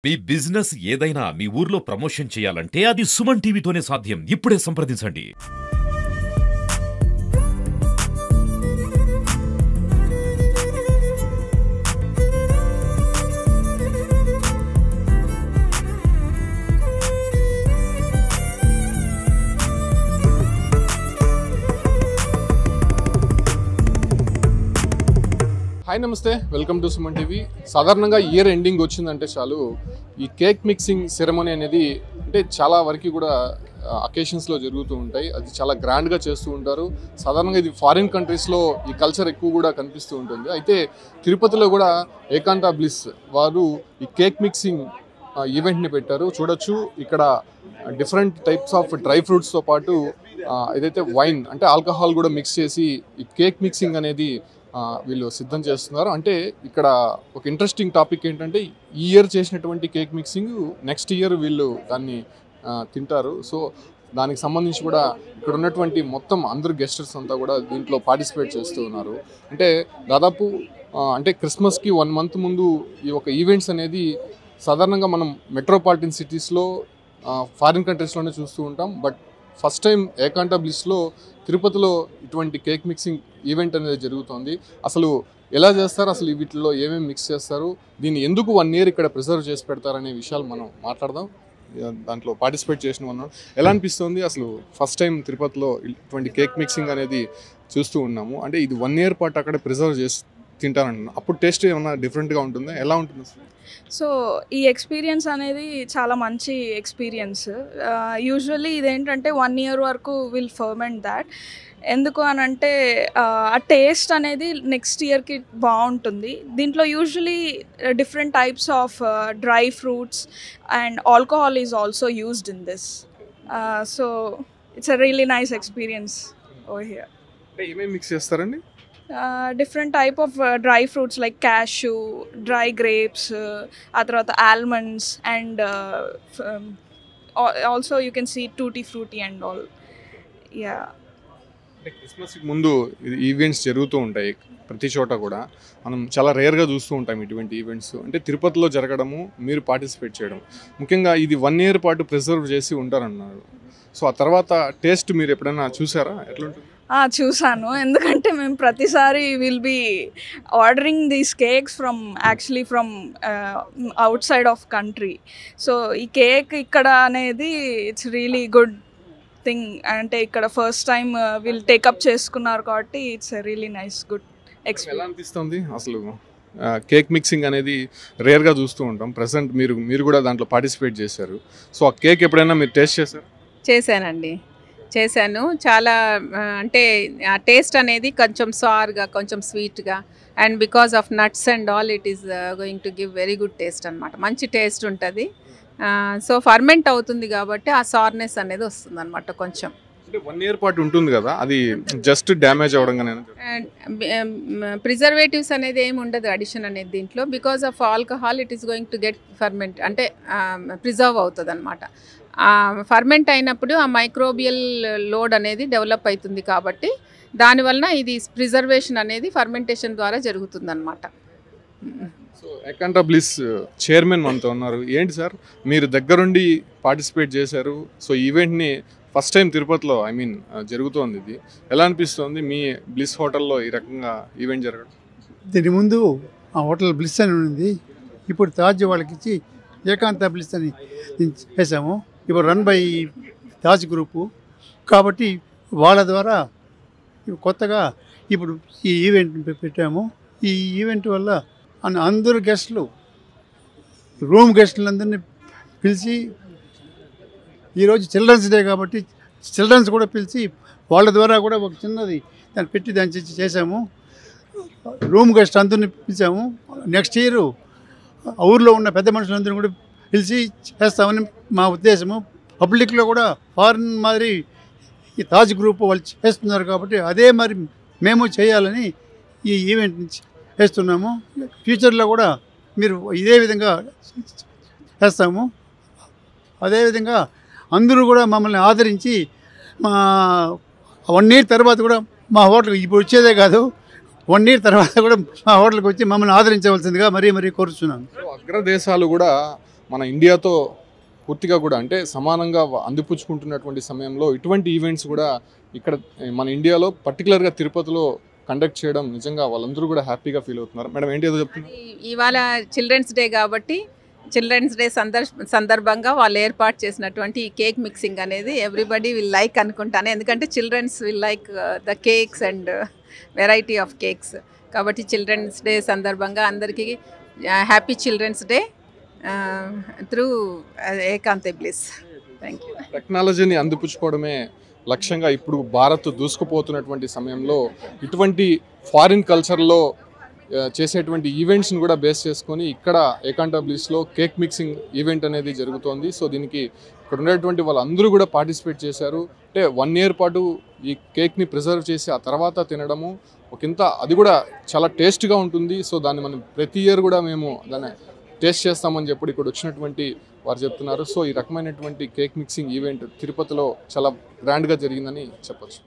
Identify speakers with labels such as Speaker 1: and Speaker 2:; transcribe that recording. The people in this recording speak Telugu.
Speaker 1: మీ బిజినెస్ ఏదైనా మీ ఊర్లో ప్రమోషన్ చేయాలంటే అది సుమన్ టీవీతోనే సాధ్యం. ఇప్పుడే సంప్రదించండి.
Speaker 2: హాయ్ నమస్తే, వెల్కమ్ టు సుమన్ టీవీ. సాధారణంగా ఇయర్ ఎండింగ్ వచ్చిందంటే చాలు ఈ కేక్ మిక్సింగ్ సెరమనీ అనేది అంటే చాలా వరకు కూడా అకేషన్స్లో జరుగుతూ ఉంటాయి. అది చాలా గ్రాండ్గా చేస్తూ ఉంటారు. సాధారణంగా ఇది ఫారిన్ కంట్రీస్లో ఈ కల్చర్ ఎక్కువ కూడా కనిపిస్తూ ఉంటుంది. అయితే తిరుపతిలో కూడా ఏకాంత బ్లిస్ వారు ఈ కేక్ మిక్సింగ్ ఈవెంట్ని పెట్టారు. చూడొచ్చు ఇక్కడ డిఫరెంట్ టైప్స్ ఆఫ్ డ్రై ఫ్రూట్స్తో పాటు ఏదైతే వైన్ అంటే ఆల్కహాల్ కూడా మిక్స్ చేసి ఈ కేక్ మిక్సింగ్ అనేది వీళ్ళు సిద్ధం చేస్తున్నారు. అంటే ఇక్కడ ఒక ఇంట్రెస్టింగ్ టాపిక్ ఏంటంటే ఈ ఇయర్ చేసినటువంటి కేక్ మిక్సింగ్ నెక్స్ట్ ఇయర్ వీళ్ళు దాన్ని తింటారు. సో దానికి సంబంధించి కూడా ఇక్కడ ఉన్నటువంటి మొత్తం అందరు గెస్టర్స్ అంతా కూడా దీంట్లో పార్టిసిపేట్ చేస్తూ ఉన్నారు. అంటే దాదాపు అంటే క్రిస్మస్కి 1 month ముందు ఈ ఒక ఈవెంట్స్ అనేది సాధారణంగా మనం మెట్రోపాలిటన్ సిటీస్లో ఫారిన్ కంట్రీస్లోనే చూస్తూ ఉంటాం. బట్ ఫస్ట్ టైం ఏకాంత బ్లిస్లో తిరుపతిలో ఇటువంటి కేక్ మిక్సింగ్ ఈవెంట్ అనేది జరుగుతుంది. అసలు ఎలా చేస్తారు, అసలు వీటిలో ఏమేమి మిక్స్ చేస్తారు, దీన్ని ఎందుకు 1 year ఇక్కడ ప్రిజర్వ్ చేసి పెడతారనే విషయాలు మనం మాట్లాడదాం. దాంట్లో పార్టిసిపేట్ చేసిన ఉన్నాం. ఎలా అనిపిస్తుంది అసలు ఫస్ట్ టైం తిరుపతిలో ఇటువంటి కేక్ మిక్సింగ్ అనేది చూస్తూ ఉన్నాము. అంటే ఇది 1 year పాటు అక్కడ ప్రిజర్వ్ చేసి తింటానంటున్నాను. అప్పుడు టేస్ట్ ఏమన్నా డిఫరెంట్గా ఉంటుందా, ఎలా ఉంటుంది?
Speaker 3: సో ఈ ఎక్స్పీరియన్స్ అనేది చాలా మంచి ఎక్స్పీరియన్స్. యూజువల్లీ ఇదేంటంటే 1 year వరకు విల్ ఫర్మెంట్ దాట్. ఎందుకు అని అంటే ఆ టేస్ట్ అనేది నెక్స్ట్ ఇయర్కి బాగుంటుంది. దీంట్లో usually different types of dry fruits and alcohol is also used in this. So it's a really nice experience over here.
Speaker 2: ఏమేమి మిక్స్ చేస్తారండి?
Speaker 3: Different type of dry fruits like cashew, dry grapes, ఆ తర్వాత almonds and also you can see tutti frutti and all. Yeah.
Speaker 2: క్రిస్మస్కి ముందు ఈవెంట్స్ జరుగుతూ ఉంటాయి ప్రతి చోట కూడా. మనం చాలా రేర్గా చూస్తూ ఉంటాం ఇటువంటి ఈవెంట్స్. అంటే తిరుపతిలో జరగడము, మీరు పార్టిసిపేట్ చేయడం, ముఖ్యంగా ఇది 1 year పాటు ప్రిజర్వ్ చేసి ఉంటారన్నారు. సో ఆ తర్వాత టేస్ట్ మీరు ఎప్పుడైనా చూసారా, ఎట్లుంటుంది?
Speaker 3: చూసాను. ఎందుకంటే మేము ప్రతిసారి will be ordering these cakes actually from outside of country. So ఈ కేక్ ఇక్కడ అనేది ఇట్స్ రియలీ గుడ్ థింగ్. అంటే ఇక్కడ ఫస్ట్ టైం వీళ్ళు టేకప్ చేసుకున్నారు కాబట్టి it's really nice good experience.
Speaker 2: ఎలా అనిపిస్తుంది అసలు కేక్ మిక్సింగ్ అనేది రేర్గా చూస్తూ ఉంటాం. ప్రజెంట్ మీరు కూడా దాంట్లో పార్టిసిపేట్ చేశారు. సో ఆ కేక్ ఎప్పుడైనా మీరు టేస్ట్ చేశారు?
Speaker 4: చేశాను. చాలా అంటే ఆ టేస్ట్ అనేది కొంచెం సార్గా, కొంచెం స్వీట్గా, and because of nuts and all it is going to give very good taste అనమాట. మంచి టేస్ట్ ఉంటుంది. సో ఫర్మెంట్ అవుతుంది కాబట్టి ఆ సార్నెస్ అనేది వస్తుంది అనమాట కొంచెం.
Speaker 2: అంటే 1 year పాటు ఉంటుంది కదా, అది జస్ట్ డ్యామేజ్ అవ్వడంగానే
Speaker 4: ప్రిజర్వేటివ్స్ అనేది ఏమి ఉండదు అడిషన్ అనేది దీంట్లో. Because of alcohol it is going to get ferment అంటే ప్రిజర్వ్ అవుతుంది అనమాట. ఫర్మెంట్ అయినప్పుడు ఆ మైక్రోబియల్ లోడ్ అనేది డెవలప్ అవుతుంది కాబట్టి దానివలన ఇది ప్రిజర్వేషన్ అనేది ఫర్మెంటేషన్ ద్వారా జరుగుతుంది అనమాట.
Speaker 2: సో ఏకాంత బ్లిస్ చైర్మన్ మనతో ఉన్నారు. ఏంటి సార్, మీరు దగ్గరుండి పార్టిసిపేట్ చేశారు. సో ఈవెంట్ని ఫస్ట్ టైం తిరుపతిలో జరుగుతోంది. ఇది ఎలా అనిపిస్తుంది మీ బ్లిస్ హోటల్లో ఈ రకంగా ఈవెంట్ జరగడం?
Speaker 5: దీని ముందు ఆ హోటల్ బ్లిస్ అని ఉంది. ఇప్పుడు తాజ్ వాళ్ళకి ఇచ్చి ఏకాంత బ్లిస్ అని చేసాము. ఇప్పుడు రన్ బై తాజ్ గ్రూపు కాబట్టి వాళ్ళ ద్వారా కొత్తగా ఇప్పుడు ఈ ఈవెంట్ పెట్టాము. ఈ ఈవెంట్ వల్ల అందరు గెస్టులు, రూమ్ గెస్టులందరినీ పిలిచి, ఈరోజు చిల్డ్రన్స్ డే కాబట్టి చిల్డ్రన్స్ కూడా పిలిచి వాళ్ళ ద్వారా కూడా ఒక చిన్నది దాన్ని పెట్టి దాన్ని చేసాము. రూమ్ గెస్ట్ అందరినీ పిలిచాము. నెక్స్ట్ ఇయర్ ఊర్లో ఉన్న పెద్ద మనుషులందరినీ కూడా పిలిచి చేస్తామని మా ఉద్దేశము. పబ్లిక్లో కూడా ఫారిన్ మాదిరి ఈ తాజ్ గ్రూప్ వాళ్ళు చేస్తున్నారు కాబట్టి అదే మరి మేము చేయాలని ఈ ఈవెంట్ చేస్తున్నాము. ఫ్యూచర్లో కూడా మీరు ఇదే విధంగా చేస్తాము. అదేవిధంగా అందరూ కూడా మమ్మల్ని ఆదరించి మా 1 year తర్వాత కూడా మా హోటల్కి ఇప్పుడు వచ్చేదే కాదు 1 year తర్వాత కూడా మా హోటల్కి వచ్చి మమ్మల్ని ఆదరించవలసిందిగా మరీ కోరుతున్నాను.
Speaker 2: అగ్రదేశాలు కూడా మన ఇండియాతో పూర్తిగా కూడా అంటే సమానంగా అందిపుచ్చుకుంటున్నటువంటి సమయంలో ఇటువంటి ఈవెంట్స్ కూడా ఇక్కడ మన ఇండియాలో పర్టికులర్గా తిరుపతిలో కండక్ట్ చేయడం నిజంగా వాళ్ళందరూ కూడా హ్యాపీగా ఫీల్ అవుతున్నారు. మేడం ఏంటి ఏదో చెప్తున్నారు?
Speaker 4: ఇవాళ చిల్డ్రన్స్ డే కాబట్టి చిల్డ్రన్స్ డే సందర్భంగా వాళ్ళు ఏర్పాటు చేసినటువంటి ఈ కేక్ మిక్సింగ్ అనేది ఎవ్రీబడి విల్ లైక్ అనుకుంటాను. ఎందుకంటే children's will like the cakes and variety of cakes. కాబట్టి చిల్డ్రన్స్ డే సందర్భంగా అందరికీ happy children's day through Ekantha Bliss. Thank you.
Speaker 2: టెక్నాలజీని అందిపుచ్చుకోవడమే లక్ష్యంగా ఇప్పుడు భారత్ దూసుకుపోతున్నటువంటి సమయంలో ఇటువంటి ఫారిన్ కల్చర్లో చేసేటువంటి ఈవెంట్స్ని కూడా బేస్ చేసుకొని ఇక్కడ ఏకాంత బ్లిస్లో కేక్ మిక్సింగ్ ఈవెంట్ అనేది జరుగుతోంది. సో దీనికి ఇక్కడ ఉండేటువంటి వాళ్ళందరూ కూడా పార్టిసిపేట్ చేశారు. అంటే 1 year పాటు ఈ కేక్ని ప్రిజర్వ్ చేసి ఆ తర్వాత తినడము ఒకంత అది కూడా చాలా టేస్ట్గా ఉంటుంది. సో దాన్ని మనం ప్రతి ఇయర్ కూడా మేము దాన్ని టేస్ట్ చేస్తామని చెప్పి ఇక్కడ వచ్చినటువంటి వారు చెప్తున్నారు. సో ఈ రకమైనటువంటి కేక్ మిక్సింగ్ ఈవెంట్ తిరుపతిలో చాలా గ్రాండ్గా జరిగిందని చెప్పొచ్చు.